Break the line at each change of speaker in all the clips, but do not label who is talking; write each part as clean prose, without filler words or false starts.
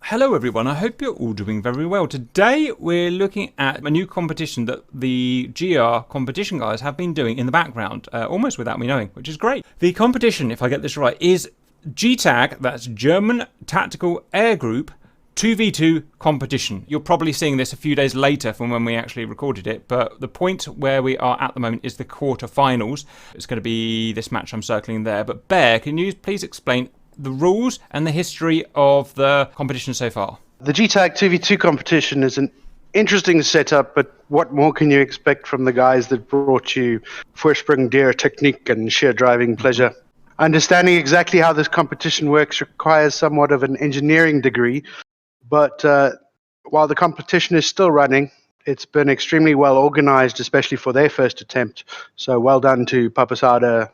Hello everyone, I hope you're all doing very well. Today we're looking at a new competition that the GR competition guys have been doing in the background, almost without me knowing, which is great. The competition, if I get this right, is GTAG, that's German Tactical Air Group 2v2 competition. You're probably seeing this a few days later from when we actually recorded it, but the point where we are at the moment is the quarterfinals. It's going to be this match I'm circling there. But Bear, can you please explain the rules and the history of the competition so far?
The GTAG 2v2 competition is an interesting setup, but what more can you expect from the guys that brought you Voorsprong Deer technique and sheer driving pleasure? Understanding exactly how this competition works requires somewhat of an engineering degree, but while the competition is still running, it's been extremely well organized, especially for their first attempt. So well done to Papasada,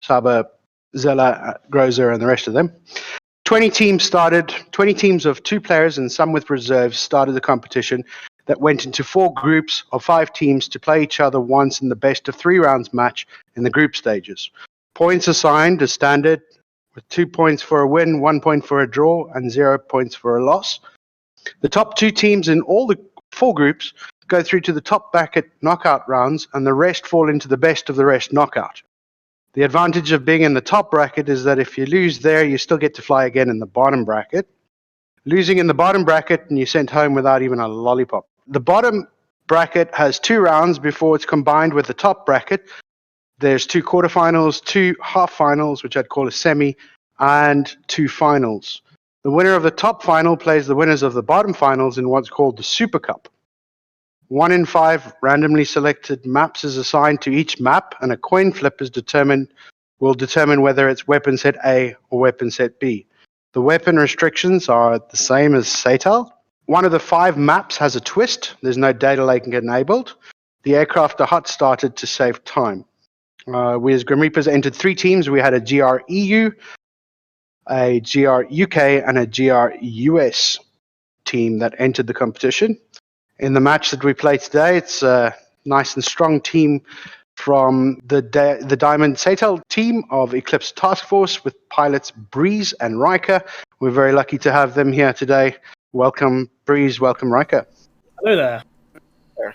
Saba, Zella, Grozer, and the rest of them. 20 teams of 2 players and some with reserves started the competition that went into 4 groups of 5 teams to play each other once in the best of 3 rounds match in the group stages. Points assigned as standard, with 2 points for a win, 1 point for a draw, and 0 points for a loss. The top 2 teams in all the 4 groups go through to the top bracket knockout rounds, and the rest fall into the best of the rest knockout. The advantage of being in the top bracket is that if you lose there, you still get to fly again in the bottom bracket. Losing in the bottom bracket, and you're sent home without even a lollipop. The bottom bracket has 2 rounds before it's combined with the top bracket. There's 2 quarterfinals, 2 half finals, which I'd call a semi, and 2 finals. The winner of the top final plays the winners of the bottom finals in what's called the Super Cup. 1 in 5 randomly selected maps is assigned to each map, and a coin flip will determine whether it's weapon set A or weapon set B. The weapon restrictions are the same as SATAL. One of the 5 maps has a twist. There's no data lake enabled. The aircraft are hot started to save time. We as Grim Reapers entered 3 teams. We had a GR EU, a GR UK, and a GR US team that entered the competition. In the match that we play today, it's a nice and strong team from the Diamond SATAL team of Eclipse Task Force with pilots Breeze and Riker. We're very lucky to have them here today. Welcome, Breeze. Welcome, Riker.
Hello there.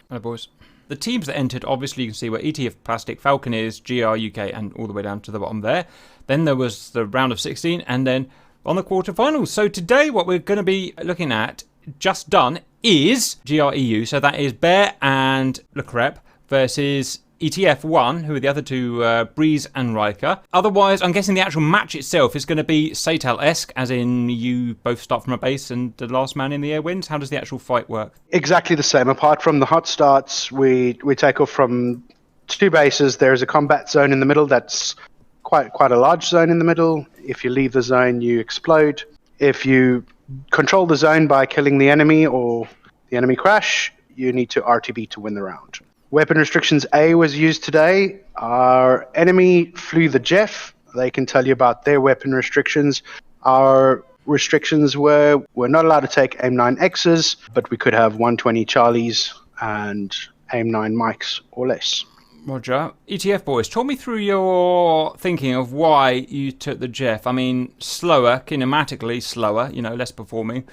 Hello, boys. The teams that entered, obviously you can see were ETF Plastic, Falconeers, GR UK, and all the way down to the bottom there. Then there was the round of 16, and then on the quarterfinals. So today what we're going to be looking at, just done, is GREU, so that is Bear and Le Crep versus ETF1, who are the other 2, Breeze and Riker. Otherwise, I'm guessing the actual match itself is going to be SATAL-esque, as in you both start from a base and the last man in the air wins. How does the actual fight work?
Exactly the same. Apart from the hot starts, we take off from 2 bases. There is a combat zone in the middle that's quite a large zone in the middle. If you leave the zone, you explode. If you control the zone by killing the enemy or the enemy crash, you need to RTB to win the round. Weapon restrictions A was used today. Our enemy flew the Jeff. They can tell you about their weapon restrictions. Our restrictions were we're not allowed to take AIM-9Xs, but we could have 120 Charlies and AIM-9 Mikes or less.
Roger. ETF boys, talk me through your thinking of why you took the Jeff. I mean, slower, kinematically slower, less performing.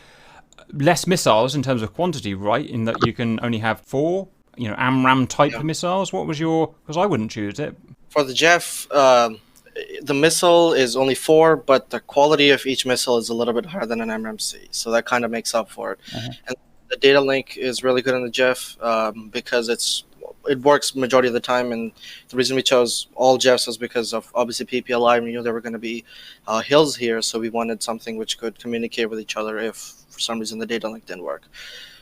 Less missiles in terms of quantity, right? In that you can only have 4, AMRAAM type missiles. What was because I wouldn't choose it.
For the Jeff, the missile is only 4, but the quality of each missile is a little bit higher than an AMRAAM-C, so that kind of makes up for it. And the data link is really good on the Jeff because it works majority of the time, and the reason we chose all Jeffs was because of obviously PPLI. We knew there were going to be hills here, so we wanted something which could communicate with each other if for some reason the data link didn't work,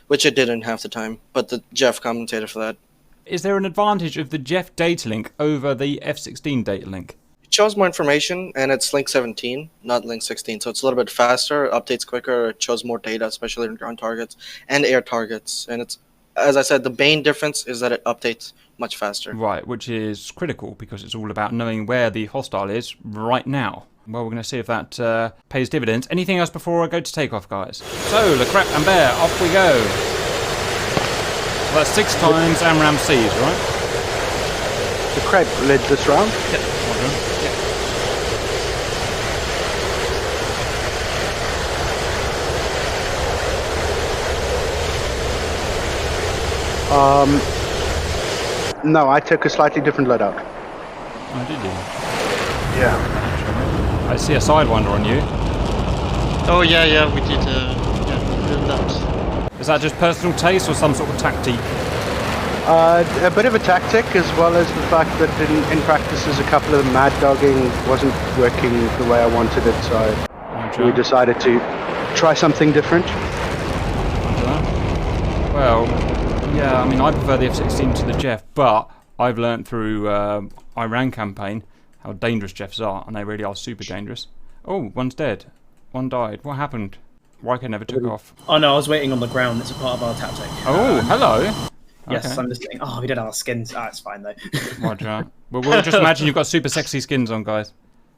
which it didn't half the time, but the Jeff compensated for that.
Is there an advantage of the Jeff data link over the F-16 data link?
It shows more information, and it's link 17, not link 16, so it's a little bit faster, updates quicker, it shows more data, especially on ground targets and air targets, and it's, as I said, the main difference is that it updates much faster.
Right, which is critical because it's all about knowing where the hostile is right now. Well, we're going to see if that pays dividends. Anything else before I go to takeoff, guys? So, Le Crep and Bear, off we go. Well, that's 6 times AMRAAM-Cs, right?
The Crep led this round.
Yep.
No, I took a slightly different loadout.
Oh, did you?
Yeah.
I see a Sidewinder on you.
Oh yeah, we did that.
Is that just personal taste or some sort of tactique?
A bit of a tactic, as well as the fact that in practices a couple of the mad dogging wasn't working the way I wanted it, so we decided to try something different.
Well, yeah, I mean, I prefer the F-16 to the Jeff, but I've learnt through Iran campaign how dangerous Jeffs are, and they really are super dangerous. Oh, one's dead. One died. What happened? Riker never took off.
Oh no, I was waiting on the ground. It's a part of our tactic.
Oh, hello.
Yes,
Okay.
I'm just saying. Oh, we did our skins. Ah, it's fine though.
Roger. Well, we'll just imagine you've got super sexy skins on, guys.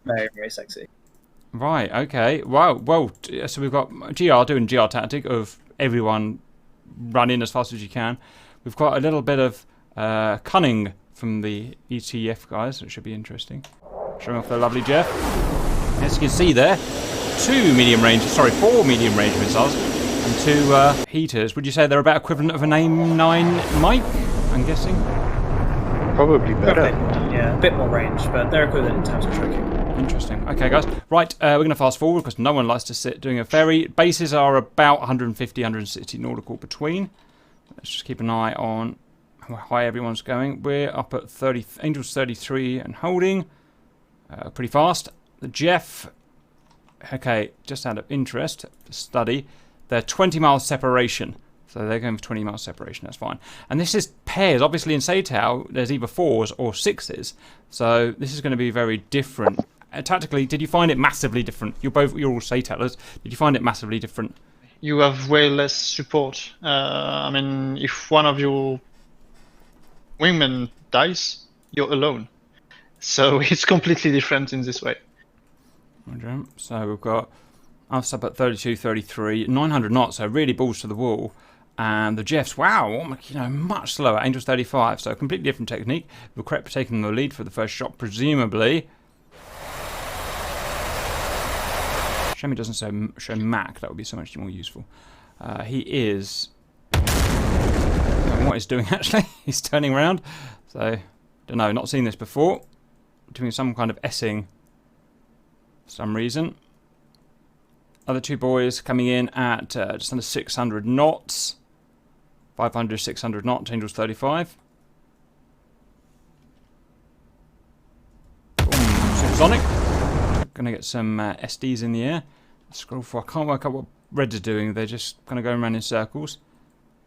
Very, very sexy.
Right, okay. Wow, well, so we've got GR doing GR tactic of everyone running as fast as you can. We've got a little bit of cunning from the ETF guys, which should be interesting. Showing off their lovely Jeff. As you can see there, 4 medium range missiles and 2 heaters. Would you say they're about equivalent of an AIM-9 Mike, I'm guessing?
Probably better.
Yeah, a bit more range, but they're equivalent in terms of tracking.
Interesting. Okay, guys. Right, we're going to fast forward because no one likes to sit doing a ferry. Bases are about 150, 160 nautical between. Let's just keep an eye on how high everyone's going. We're up at 30, Angels 33 and holding. Pretty fast. The Jeff, okay, just out of interest, study, they're 20 miles separation. So they're going for 20 miles separation, that's fine. And this is pairs. Obviously in SATOW, there's either 4s or 6s. So this is going to be very different. Tactically, did you find it massively different? You're all SATOWers. Did you find it massively different?
You have way less support. I mean, if one of your wingmen dies, you're alone. So it's completely different in this way.
So we've got us up at 32, 33, 900 knots, so really balls to the wall. And the Jeffs, wow, much slower, Angels 35, so a completely different technique. Recrep taking the lead for the first shot, presumably. Shame it doesn't show Mac, that would be so much more useful. He is... I don't know what he's doing actually, he's turning around. So, don't know, not seen this before. Doing some kind of S-ing for some reason. Other 2 boys coming in at just under 600 knots. 500, 600 knots, Angels 35. Boom, supersonic. Gonna get some SDs in the air. Scroll for, I can't work out what Reds are doing. They're just kind of going around in circles.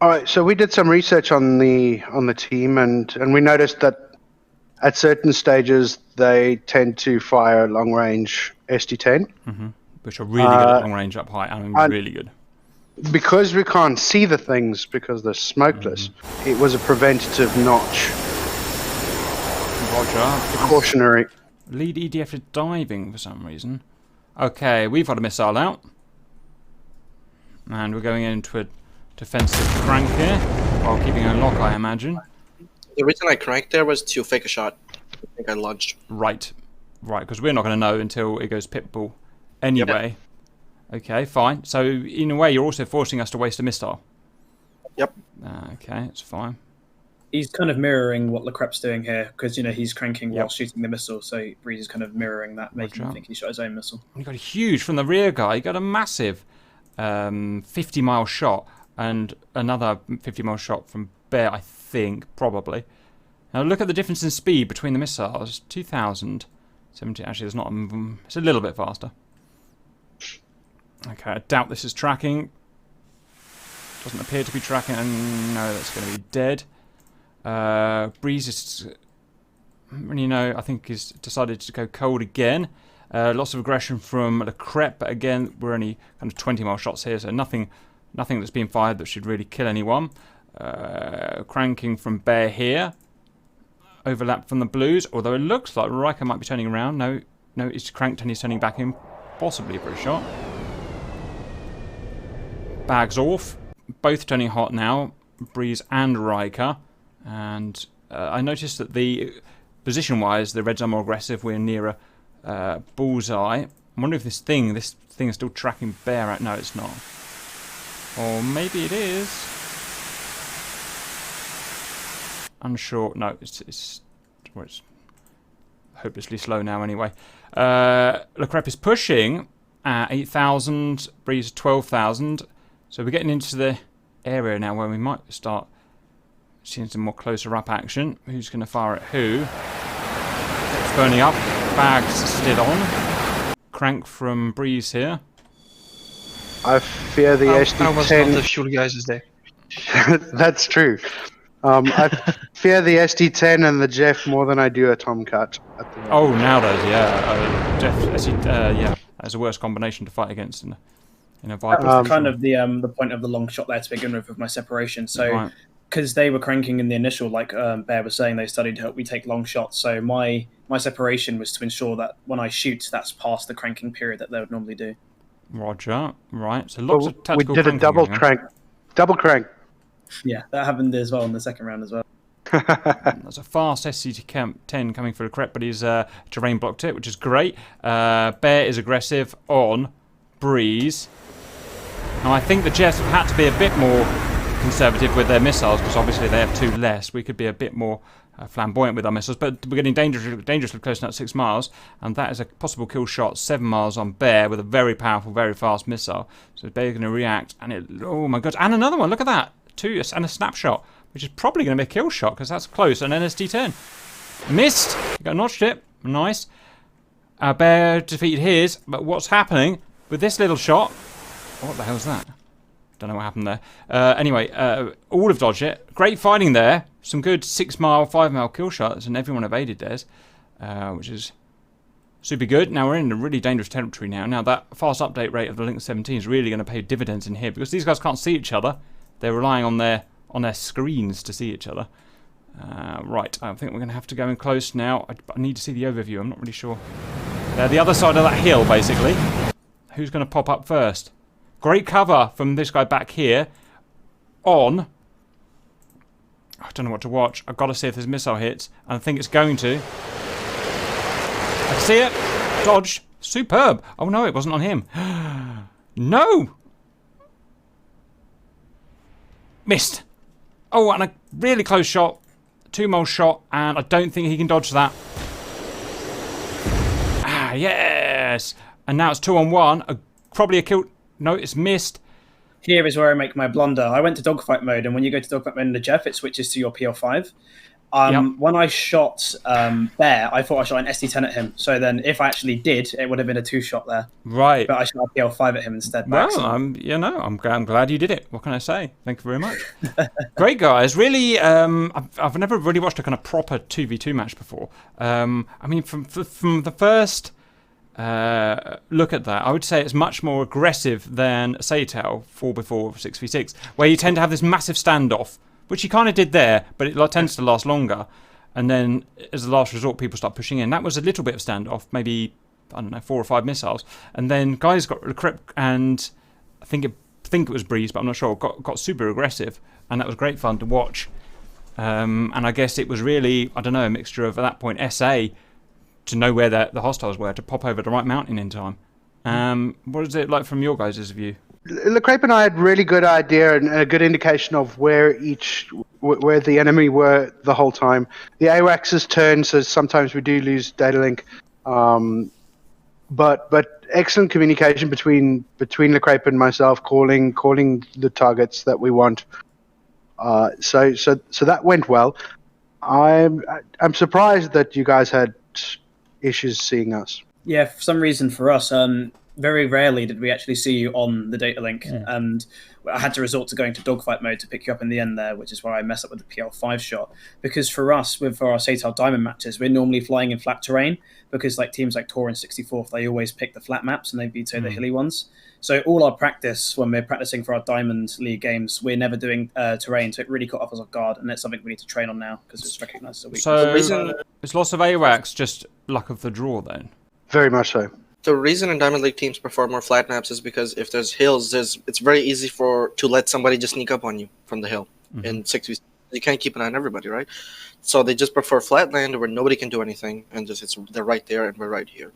All right, so we did some research on the team, and we noticed that at certain stages they tend to fire long range SD10.
Which are really good at long range up high. I mean, really good.
Because we can't see the things because they're smokeless, it was a preventative notch.
Roger.
Precautionary.
Lead EDF is diving for some reason. Okay, we've got a missile out. And we're going into a defensive crank here. While keeping a lock, I imagine.
The reason I cranked there was to fake a shot. I think I lunged.
Right, because we're not going to know until it goes pitbull anyway. Yep. Okay, fine. So, in a way, you're also forcing us to waste a missile.
Yep.
Okay, it's fine.
He's kind of mirroring what Lecrep's doing here, because, he's cranking while shooting the missile, so Breeze is kind of mirroring that, making him think he shot his own missile.
You got a huge, from the rear guy, you got a massive 50-mile shot, and another 50-mile shot from Bear, I think, probably. Now look at the difference in speed between the missiles. 2,070. Actually, there's not. It's a little bit faster. Okay, I doubt this is tracking. Doesn't appear to be tracking. And no, that's going to be dead. Breeze is. I think he's decided to go cold again. Lots of aggression from Lecrep, but again, we're only kind of 20-mile shots here, so nothing that's being fired that should really kill anyone. Cranking from Bear here. Overlap from the Blues, although it looks like Riker might be turning around. No, he's cranked and he's turning back in, possibly for a shot. Bags off. Both turning hot now, Breeze and Riker. And I noticed that position-wise, the Reds are more aggressive. We're nearer bullseye. I wonder if this thing is still tracking Bear out. No, it's not. Or maybe it is. unsure. No, it's hopelessly slow now anyway. Le Crêpe is pushing at 8,000, Breeze 12,000. So we're getting into the area now where we might start seeing some more closer up action. Who's going to fire at who? It's burning up. Bags still on. Crank from Breeze here.
I fear the
I was not the
SD10.
fuel guys is there.
That's true. I fear the SD10 and the Jeff more than I do a Tomcat at the moment.
Oh, nowadays, yeah. Jeff, that's a worse combination to fight against in a Viper.
Kind of the point of the long shot there to begin with my separation. So, because they were cranking in the initial, like Bear was saying, they studied to help me take long shots. So my separation was to ensure that when I shoot, that's past the cranking period that they would normally do.
Roger. Right. So lots of tactical
we did a double
cranking.
Double crank.
Yeah, that happened as well in the second round as well.
That's a fast SC10 coming for the Crêpe, but he's terrain blocked it, which is great. Bear is aggressive on Breeze. Now I think the Jets have had to be a bit more conservative with their missiles because obviously they have 2 less. We could be a bit more flamboyant with our missiles, but we're getting dangerously close now at 6 miles, and that is a possible kill shot 7 miles on Bear with a very powerful, very fast missile. So Bear's going to react, and oh my god, and another one! Look at that, 2 and a snapshot, which is probably going to be a kill shot because that's close. An NSD-10 missed. You got notched it. Nice. Bear defeated his, but what's happening with this little shot? What the hell's that? Don't know what happened there. Anyway, all have dodged it. Great fighting there. Some good 6 mile, 5 mile kill shots, and everyone evaded theirs, which is super good. Now we're in a really dangerous territory now. Now that fast update rate of the Link 17 is really going to pay dividends in here because these guys can't see each other. They're relying on their screens to see each other. Right, I think we're going to have to go in close now. I need to see the overview. I'm not really sure. They're the other side of that hill, basically. Who's going to pop up first? Great cover from this guy back here. On. I don't know what to watch. I've got to see if this missile hits. And I think it's going to. I can see it. Dodge. Superb. Oh no, it wasn't on him. No! Missed. Oh, and a really close shot. 2 mile shot. And I don't think he can dodge that. Ah, yes! And now it's 2 on 1. Probably a kill. No, it's missed.
Here is where I make my blunder. I went to dogfight mode, and when you go to dogfight mode in the Jeff, it switches to your PL5. When I shot Bear, I thought I shot an SD10 at him. So then, if I actually did, it would have been a 2-shot there.
Right.
But I shot a PL5 at him instead.
Well, I'm glad you did it. What can I say? Thank you very much. Great guys. Really, I've never really watched a kind of proper 2v2 match before. I mean, from the first look at that, I would say it's much more aggressive than Seitel 4x4 6v6, where you tend to have this massive standoff, which he kind of did there, but it tends to last longer. And then, as a last resort, people start pushing in. That was a little bit of standoff, maybe, I don't know, 4 or 5 missiles. And then guys got Le Crêpe, and I think it was Breeze, but I'm not sure, got super aggressive. And that was great fun to watch. And I guess it was really, I don't know, a mixture of, at that point, SA, to know where the hostiles were, to pop over the right mountain in time. What is it like from your guys' view?
Le Crêpe and I had really good idea and a good indication of where the enemy were the whole time. The AWACS turn, so sometimes we do lose data link. But excellent communication between Le Crêpe and myself, calling the targets that we want. So that went well. I'm surprised that you guys had issues seeing us.
Yeah, for some reason for us, very rarely did we actually see you on the data link, and I had to resort to going to dogfight mode to pick you up in the end there, which is where I mess up with the PL5 shot. Because for us, with our Seitel Diamond matches, we're normally flying in flat terrain, because like teams like Tor and 64th, they always pick the flat maps and they veto the hilly ones. So all our practice, when we're practicing for our Diamond League games, we're never doing terrain, so it really caught us off guard, and it's something we need to train on now, because it's recognised as a weakness.
So it's loss of AWACS, just luck of the draw then?
Very much so.
The reason in Diamond League teams prefer more flat maps is because if there's hills, it's very easy to let somebody just sneak up on you from the hill. In 6v6, you can't keep an eye on everybody, right? So they just prefer flat land where nobody can do anything, and they're right there and we're right here.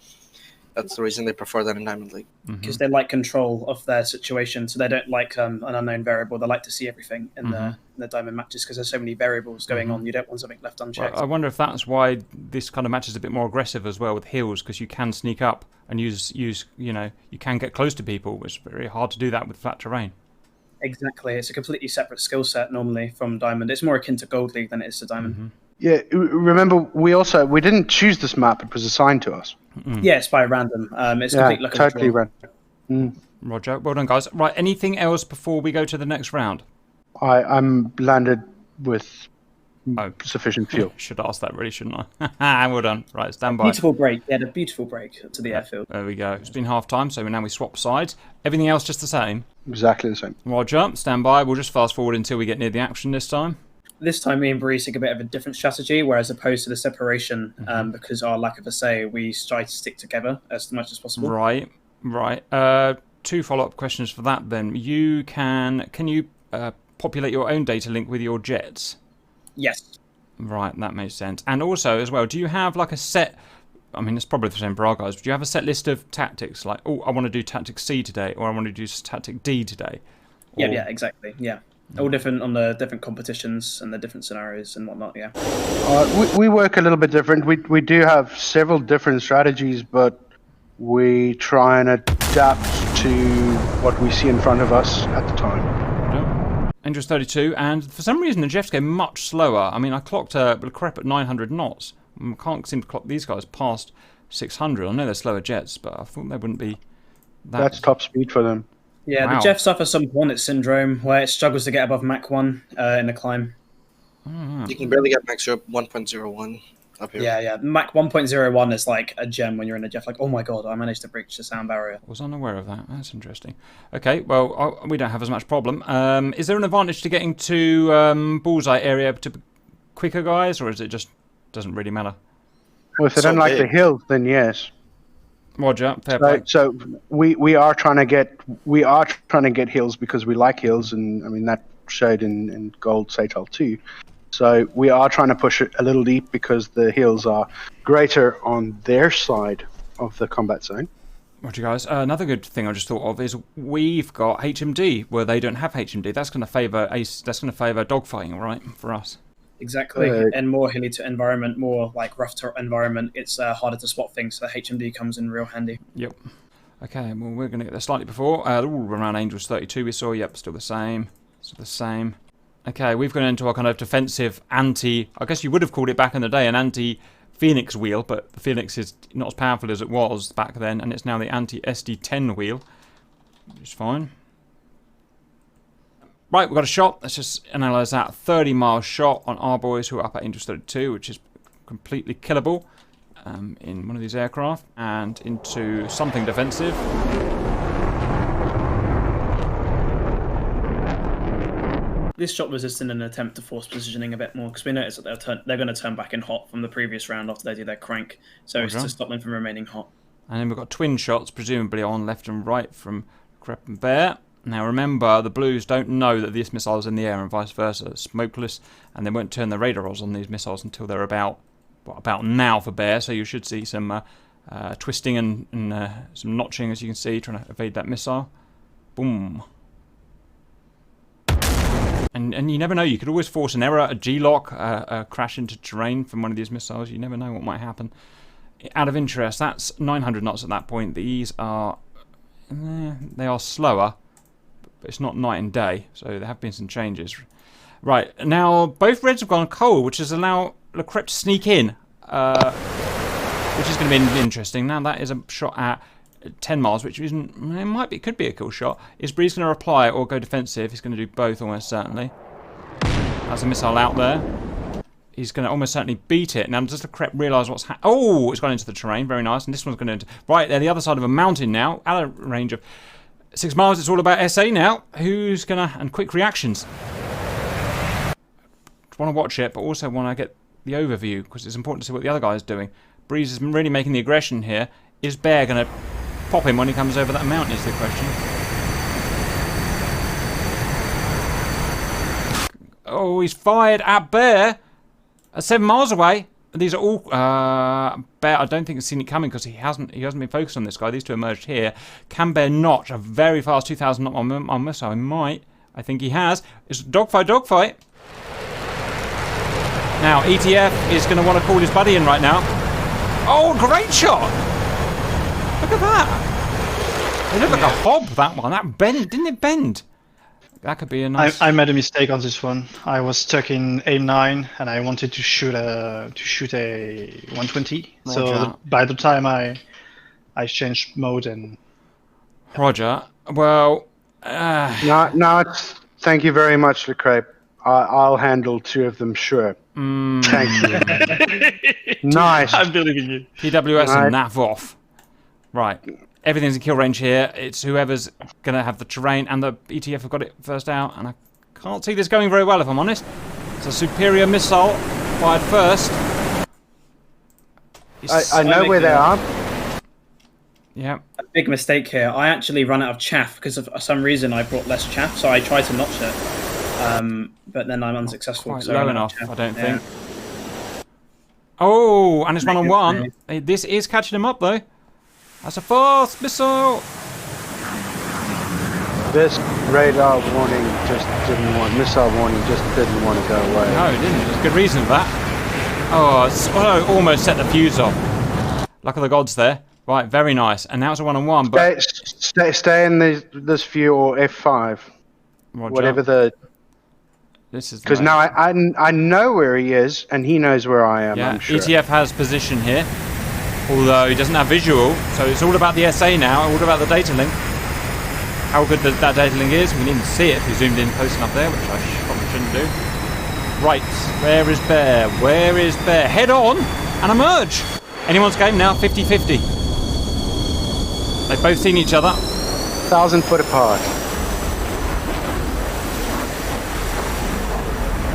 That's the reason they prefer that in Diamond League.
Because they like control of their situation, so they don't like an unknown variable. They like to see everything in the Diamond matches because there's so many variables going on. You don't want something left unchecked.
I wonder if that's why this kind of match is a bit more aggressive as well with heals, because you can sneak up and use you can get close to people. It's very hard to do that with flat terrain.
Exactly, it's a completely separate skill set normally from Diamond. It's more akin to Gold League than it is to Diamond.
Yeah, remember we didn't choose this map; it was assigned to us.
Yeah, it's by random. It's complete luck of the
totally
draw.
random.
Roger, well done, guys. Right, anything else before we go to the next round?
I'm landed with sufficient fuel.
Should ask that, really, shouldn't I? Well done. Right, stand by.
Beautiful break. Yeah, a beautiful break to the airfield.
There we go. It's been half time, so now we swap sides. Everything else just the same.
Exactly the same.
Roger, stand by. We'll just fast forward until we get near the action this time.
This time, me and Breeze took a bit of a different strategy, whereas opposed to the separation, because our lack of a say, we try to stick together as much as possible.
Right. 2 follow-up questions for that then. Can you populate your own data link with your jets?
Yes.
Right, that makes sense. And also, as well, do you have like a set... I mean, it's probably the same for our guys, but do you have a set list of tactics? Like, I want to do tactic C today, or I want to do tactic D today?
Yeah, exactly. Yeah. All different on the different competitions and the different scenarios and whatnot, yeah.
We work a little bit different. We do have several different strategies, but we try and adapt to what we see in front of us at the time.
Angels 32, and for some reason the Jeffs go much slower. I mean, I clocked Le Crep at 900 knots. I can't seem to clock these guys past 600. I know they're slower jets, but I thought they wouldn't be that...
That's top speed for them.
Yeah,
Wow.
the Jeff suffers some Hornet syndrome where it struggles to get above Mach 1 in the climb.
You can barely get max 1.01 up here.
Yeah. Mach 1.01 is like a gem when you're in a Jeff. Like, oh my god, I managed to breach the sound barrier.
I was unaware of that. That's interesting. Okay, well, we don't have as much problem. Is there an advantage to getting to bullseye area to quicker guys, or is it just doesn't really matter?
Well, if they don't like the hills, then yes.
Roger, fair play.
So we are trying to get hills because we like hills, and I mean that showed in Gold Satel too. So we are trying to push it a little deep because the hills are greater on their side of the combat zone.
Roger, guys. Another good thing I just thought of is we've got HMD where they don't have HMD. That's going to favour dogfighting, right, for us.
Exactly, and more hilly to environment, more like rough environment, it's harder to spot things, so HMD comes in real handy.
Yep. Okay, well, we're going to get there slightly before. Around Angels 32 we saw, yep, still the same. Okay, we've gone into our kind of defensive I guess you would have called it back in the day, an anti-Phoenix wheel, but the Phoenix is not as powerful as it was back then, and it's now the anti-SD10 wheel, which is fine. Right, we've got a shot. Let's just analyse that. 30-mile shot on our boys who are up at Angels 32, which is completely killable in one of these aircraft, and into something defensive.
This shot was just in an attempt to force positioning a bit more, because we noticed that they're going to turn back in hot from the previous round after they do their crank, so it's to stop them from remaining hot.
And then we've got twin shots, presumably on left and right from Crep and Bear. Now remember, the Blues don't know that this missile is in the air and vice versa. It's smokeless, and they won't turn the radar on these missiles until they're about now for Bear, so you should see some twisting and some notching, as you can see, trying to evade that missile. Boom. And you never know, you could always force an error, a G-lock, a crash into terrain from one of these missiles. You never know what might happen. Out of interest, that's 900 knots at that point. These are... they are slower, but it's not night and day, so there have been some changes. Right, now both Reds have gone cold, which has allowed Le Crep to sneak in, which is going to be interesting. Now that is a shot at 10 miles, which isn't, could be a cool shot. Is Breeze going to reply or go defensive? He's going to do both almost certainly. That's a missile out there. He's going to almost certainly beat it. Now does Le Crep realise what's happening? Oh, it's gone into the terrain, very nice. And this one's going to... Right, they're the other side of a mountain now, out of range of 6 miles. It's all about SA now. Who's going to... And quick reactions. Want to watch it, but also want to get the overview, because it's important to see what the other guy is doing. Breeze is really making the aggression here. Is Bear going to pop him when he comes over that mountain is the question. Oh, he's fired at Bear at 7 miles away. These are all. Bear, I don't think he's seen it coming because he hasn't been focused on this guy. These two emerged here. Can Bear notch a very fast 2,000 knot on missile? He might. I think he has. It's a dogfight. Now ETF is going to want to call his buddy in right now. Oh, great shot! Look at that. It looked like a hob. That one. That bent. Didn't it bend? That could be a nice.
I made a mistake on this one. I was stuck in aim 9 and I wanted to shoot a 120.
Roger.
So by the time I changed mode and.
Roger. Well.
No, it's, thank you very much, Lecrape. I'll handle 2 of them, sure. Thank you. Nice.
I'm believing you.
PWS and NAV off. Right. Everything's in kill range here. It's whoever's going to have the terrain, and the ETF have got it first out, and I can't see this going very well, if I'm honest. It's a superior missile fired first.
I know where they are.
Yeah.
A big mistake here. I actually ran out of chaff because of some reason I brought less chaff, so I tried to notch it. But then I'm unsuccessful.
Quite low enough, I don't think. Oh, and it's one-on-one. This is catching him up, though. That's a fast missile.
This radar warning missile warning just didn't want to go away.
No, it didn't. There's a good reason for that. Oh, almost set the fuse off. Luck of the gods there. Right, very nice. And now it's a one-on-one. But
stay in this view or F5.
Roger.
Whatever the.
This is
because now I know where he is and he knows where I am.
Yeah,
I'm sure.
ETF has position here, although he doesn't have visual. So it's all about the SA now, all about the data link. How good that data link is, we can even see it if we zoomed in close enough there, which I probably shouldn't do. Right, where is Bear? Where is Bear? Head on and emerge. Anyone's game now, 50-50. They've both seen each other.
1,000 foot apart.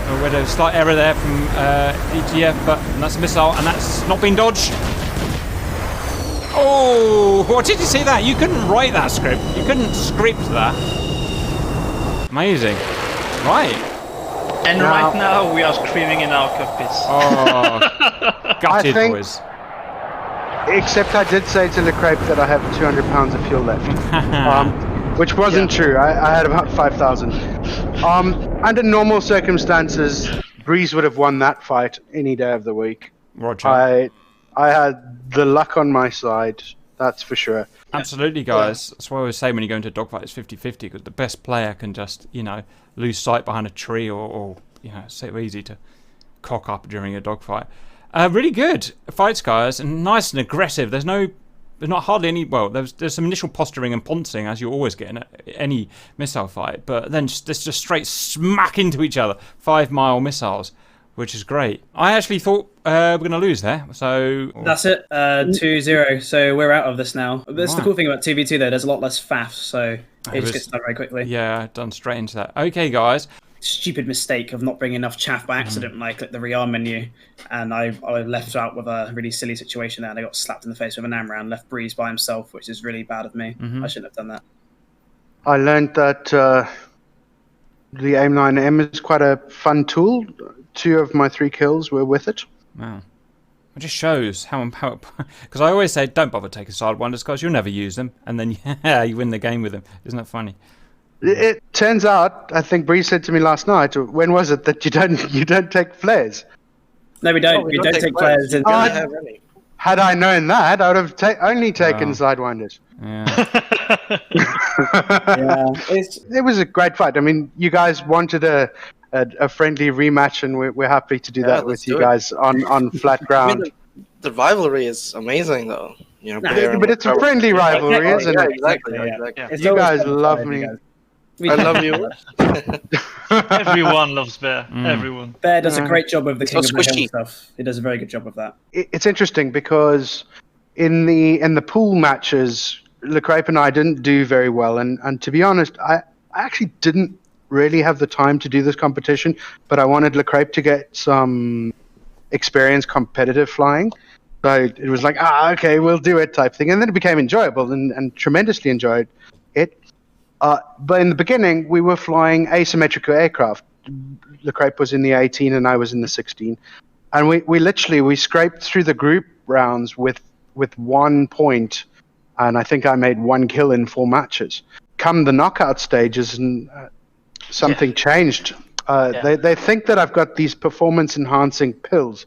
We had a slight error there from ETF, but that's a missile, and that's not been dodged. Oh, what did you see that? You couldn't write that script. You couldn't script that. Amazing. Right.
And right now we are screaming in our cockpits.
Oh, gutted, boys.
Except I did say to Lecrape that I have 200 pounds of fuel left. Which wasn't true. I had about 5,000. Under normal circumstances, Breeze would have won that fight any day of the week.
Roger.
I had the luck on my side, that's for sure.
Absolutely, guys. That's why I always say when you go into a dogfight, it's 50-50, because the best player can just, lose sight behind a tree or it's so easy to cock up during a dogfight. Really good fights, guys, and nice and aggressive. There's not hardly any. Well, there's some initial posturing and poncing, as you always get in any missile fight, but then there's just straight smack into each other. 5-mile missiles, which is great. I actually thought we're going to lose there, so
that's it. 2-0. So we're out of this now. That's the cool thing about 2v2 though. There's a lot less faff, so it just gets done very quickly.
Yeah, done straight into that. Okay, guys.
Stupid mistake of not bringing enough chaff by accident when I clicked the rearm menu, and I left out with a really silly situation there, and I got slapped in the face with an AMRAAM, left Breeze by himself, which is really bad of me. I shouldn't have done that.
I learned that the AIM-9M is quite a fun tool. 2 of my 3 kills were with it.
Wow. It just shows how empowered. Because I always say, don't bother taking Sidewinders, because you'll never use them, and then you win the game with them. Isn't that funny?
It turns out, I think Bree said to me last night, when was it, that you don't take flares?
No, we don't. We don't take flares.
Had I known that, I would have only taken Sidewinders.
Yeah.
It was a great fight. I mean, you guys wanted a friendly rematch, and we're happy to do that with you guys on flat ground.
I mean, the rivalry is amazing, though.
But it's a friendly rivalry, isn't it?
Exactly.
You guys love me.
I love you.
Everyone loves Bear. Everyone.
Bear does a great job of the King of the Hill
squishy
stuff. He does a very good job of that.
It's interesting because in the pool matches, Lecrape and I didn't do very well, and to be honest, I actually didn't really have the time to do this competition, but I wanted Lecrape to get some experience competitive flying. So it was like, okay, we'll do it type thing, and then it became enjoyable and tremendously enjoyed it. But in the beginning, we were flying asymmetrical aircraft. Lecrape was in the 18 and I was in the 16. and we literally scraped through the group rounds with 1 point, and I think I made 1 kill in 4 matches. Come the knockout stages, and something changed. They think that I've got these performance enhancing pills,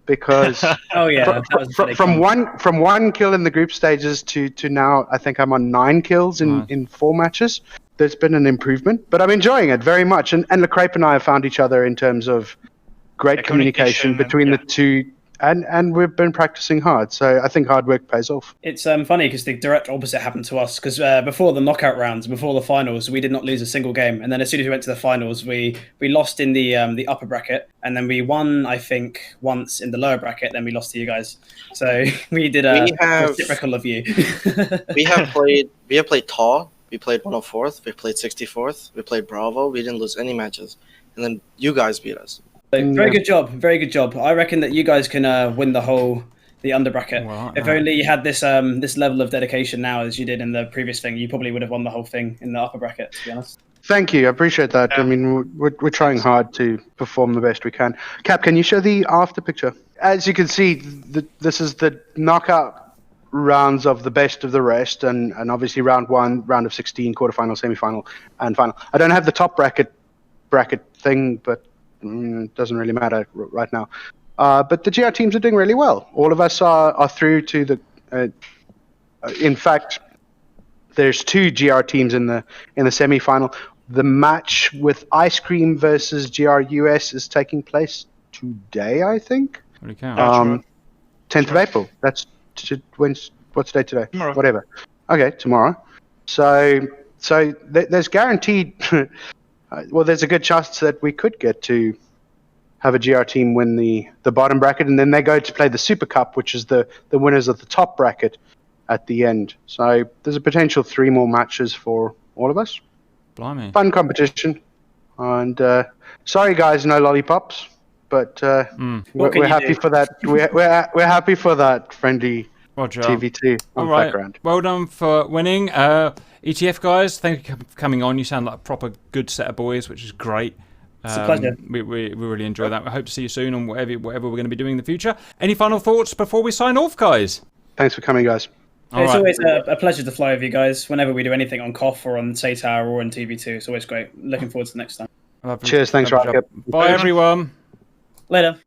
because
Oh yeah, that was pretty
from
common.
one kill in the group stages to now, I think I'm on 9 kills in 4 matches. There's been an improvement, but I'm enjoying it very much. And LeCrape and I have found each other in terms of great communication between the two, and we've been practicing hard. So I think hard work pays off.
It's funny because the direct opposite happened to us, because before the knockout rounds, before the finals, we did not lose a single game, and then as soon as we went to the finals, we lost in the upper bracket, and then we won, I think, once in the lower bracket. Then we lost to you guys. So we did a reciprocal of you.
we have played TAW. We played 104th. We played 64th. We played Bravo. We didn't lose any matches, and then you guys beat us.
So, very good job. Very good job. I reckon that you guys can win the under bracket.
Well,
if only you had this this level of dedication now as you did in the previous thing, you probably would have won the whole thing in the upper bracket, to be honest.
Thank you. I appreciate that. I mean, we're trying hard to perform the best we can. Cap, can you show the after picture? As you can see, this is the knockout rounds of the best of the rest, and obviously round 1, round of 16, quarterfinal, semi-final, and final. I don't have the top bracket thing, but it doesn't really matter right now. But the GR teams are doing really well. All of us are through to the. In fact, there's 2 GR teams in the semi-final. The match with Ice Cream versus GR US is taking place today, I think. 10th of April. That's what's the date today?
Tomorrow.
Whatever. Okay, tomorrow. So there's guaranteed. Well, there's a good chance that we could get to have a GR team win the bottom bracket, and then they go to play the Super Cup, which is the winners of the top bracket at the end. So there's a potential 3 more matches for all of us.
Blimey.
Fun competition. And sorry, guys, no lollipops, but we're happy for that. We're happy for that friendly
Roger.
TV2 on background.
Well done for winning. ETF guys, thank you for coming on. You sound like a proper good set of boys, which is great.
It's a pleasure.
We really enjoy that. I hope to see you soon on whatever we're going to be doing in the future. Any final thoughts before we sign off, guys?
Thanks for coming, guys.
It's always a pleasure to fly with you guys whenever we do anything on KOF or on SATAR or on TV2. It's always great. Looking forward to the next time.
Cheers. Thanks, Rocket.
Bye, everyone.
Later.